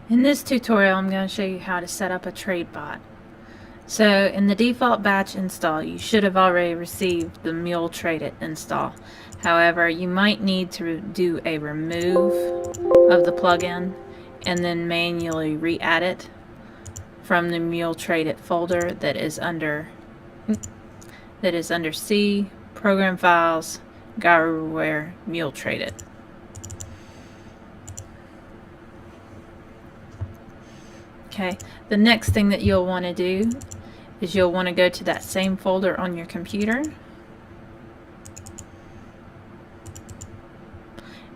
In this tutorial, I'm going to show you how to set up a trade bot. So in the default batch install, you should have already received the MuleTrade install. However, you might need to do a remove of the plugin and then manually re-add it from the MuleTrade folder that is under C, Program Files, Gyroware, MuleTrade. Okay, the next thing that you'll want to do is you'll want to go to that same folder on your computer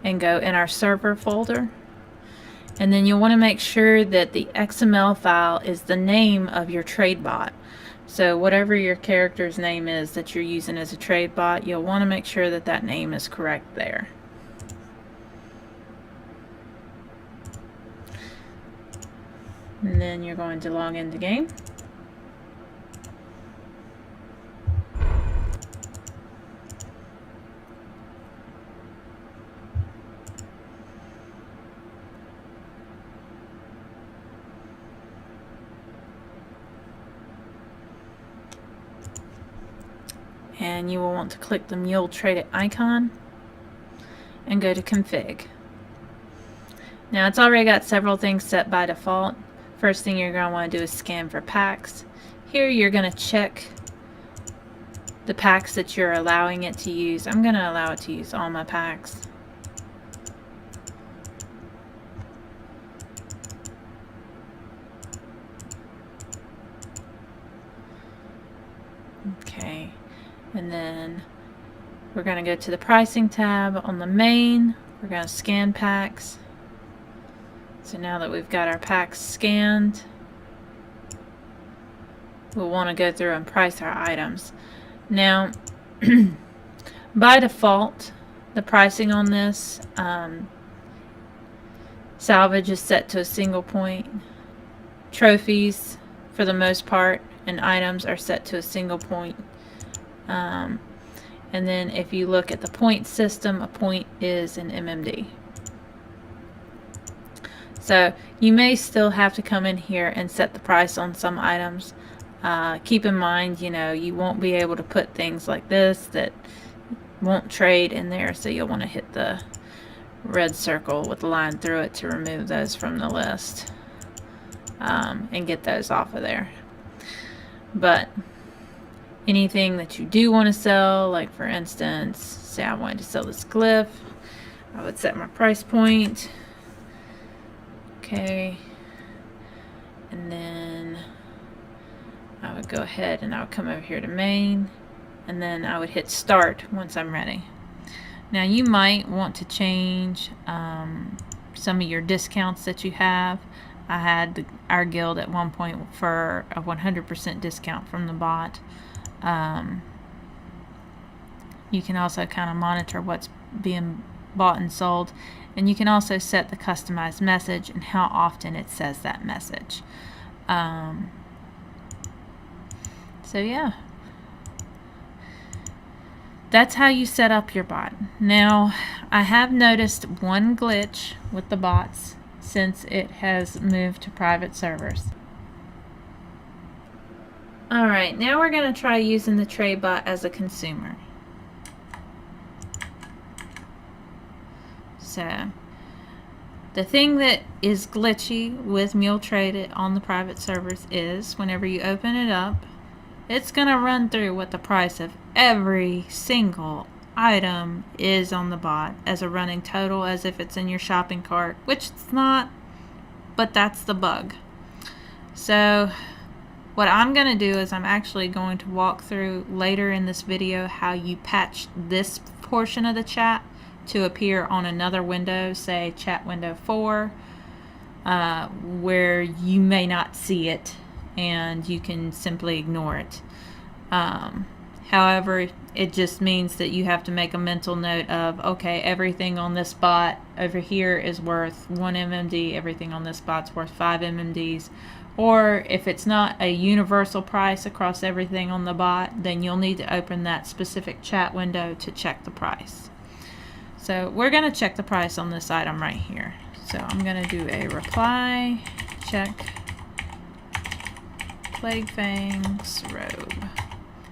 and go in our server folder, and then you'll want to make sure that the XML file is the name of your trade bot. So whatever your character's name is that you're using as a trade bot, you'll want to make sure that that name is correct there. And then you're going to log into game. And you will want to click the MuleTrade icon and go to config. Now it's already got several things set by default. First thing you're going to want to do is scan for packs. Here you're going to check the packs that you're allowing it to use. I'm going to allow it to use all my packs. Okay, and then we're going to go to the pricing tab on the main. We're going to scan packs. So now that we've got our packs scanned, we'll want to go through and price our items. Now, by default, the pricing on this, salvage is set to a single point. Trophies, for the most part, and items are set to a single point. And then if you look at the point system, a point is an MMD. So you may still have to come in here and set the price on some items. Keep in mind, you won't be able to put things like this that won't trade in there, so you'll want to hit the red circle with a line through it to remove those from the list and get those off of there. But anything that you do want to sell, like for instance, say I wanted to sell this glyph, I would set my price point. Okay, and then I would go ahead and I would come over here to main, and then I would hit start once I'm ready. Now you might want to change some of your discounts that you have. I had our guild at one point for a 100% discount from the bot. You can also kind of monitor what's being bought and sold, and you can also set the customized message and how often it says that message. So yeah, that's how you set up your bot. Now I have noticed one glitch with the bots since it has moved to private servers. Alright, now we're going to try using the trade bot as a consumer. So the thing that is glitchy with MuleTrade on the private servers is whenever you open it up, it's going to run through what the price of every single item is on the bot as a running total, as if it's in your shopping cart, which it's not, but that's the bug. So what I'm going to do is I'm actually going to walk through later in this video how you patch this portion of the chat to appear on another window, say chat window 4, where you may not see it and you can simply ignore it. However, it just means that you have to make a mental note of, okay, everything on this bot over here is worth 1 MMD, everything on this bot's worth 5 MMDs. Or if it's not a universal price across everything on the bot, then you'll need to open that specific chat window to check the price. So we're going to check the price on this item right here. So I'm going to do a reply check Plague Fang's robe.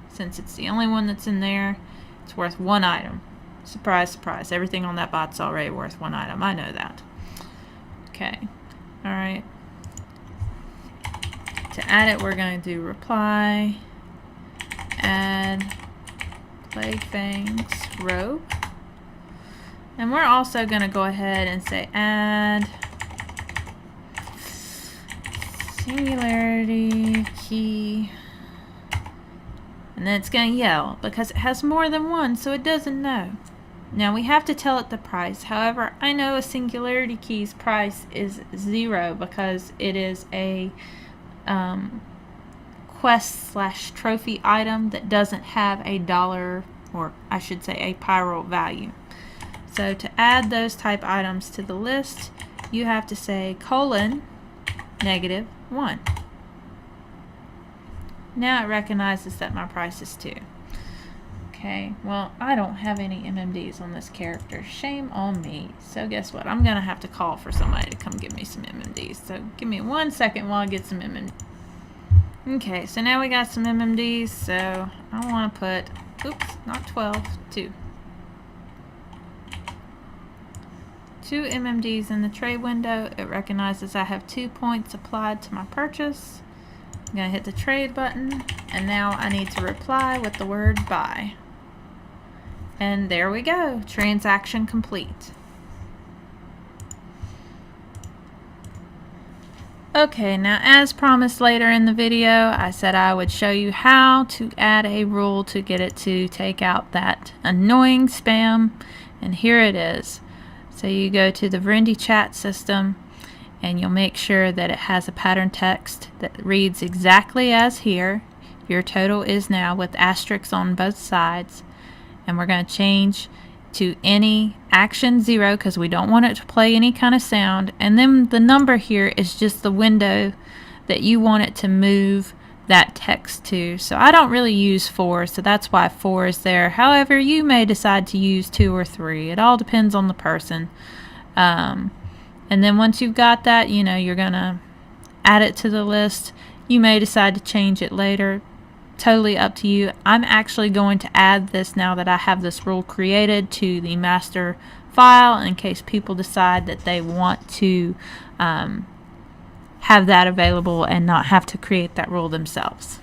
Since it's the only one that's in there, it's worth 1 item. Surprise, surprise. Everything on that bot's already worth 1 item. I know that. Okay. Alright. To add it, we're going to do reply add Plague Fang's robe. And we're also going to go ahead and say add singularity key. And then it's going to yell because it has more than one, so it doesn't know. Now we have to tell it the price. However, I know a singularity key's price is 0 because it is a quest/trophy item that doesn't have a dollar, or I should say a pyro value. So to add those type items to the list, you have to say :-1. Now it recognizes that my price is 2. Okay, well, I don't have any MMDs on this character. Shame on me. So guess what? I'm going to have to call for somebody to come give me some MMDs. So give me 1 second while I get some MMDs. Okay, so now we got some MMDs. So I want to put, oops, not 12, 2. 2 MMDs in the trade window. It recognizes I have 2 points applied to my purchase. I'm going to hit the trade button, and now I need to reply with the word buy. And there we go, transaction complete. Okay, now as promised later in the video, I said I would show you how to add a rule to get it to take out that annoying spam, and here it is. So you go to the Verendi chat system, and you'll make sure that it has a pattern text that reads exactly as here. Your total is now with asterisks on both sides. And we're going to change to any action 0 because we don't want it to play any kind of sound. And then the number here is just the window that you want it to move that text to. So I don't really use 4, so that's why 4 is there. However, you may decide to use 2 or 3. It all depends on the person. And then once you've got that, you know, you're going to add it to the list. You may decide to change it later. Totally up to you. I'm actually going to add this now that I have this rule created to the master file in case people decide that they want to have that available and not have to create that rule themselves.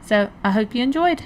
So I hope you enjoyed.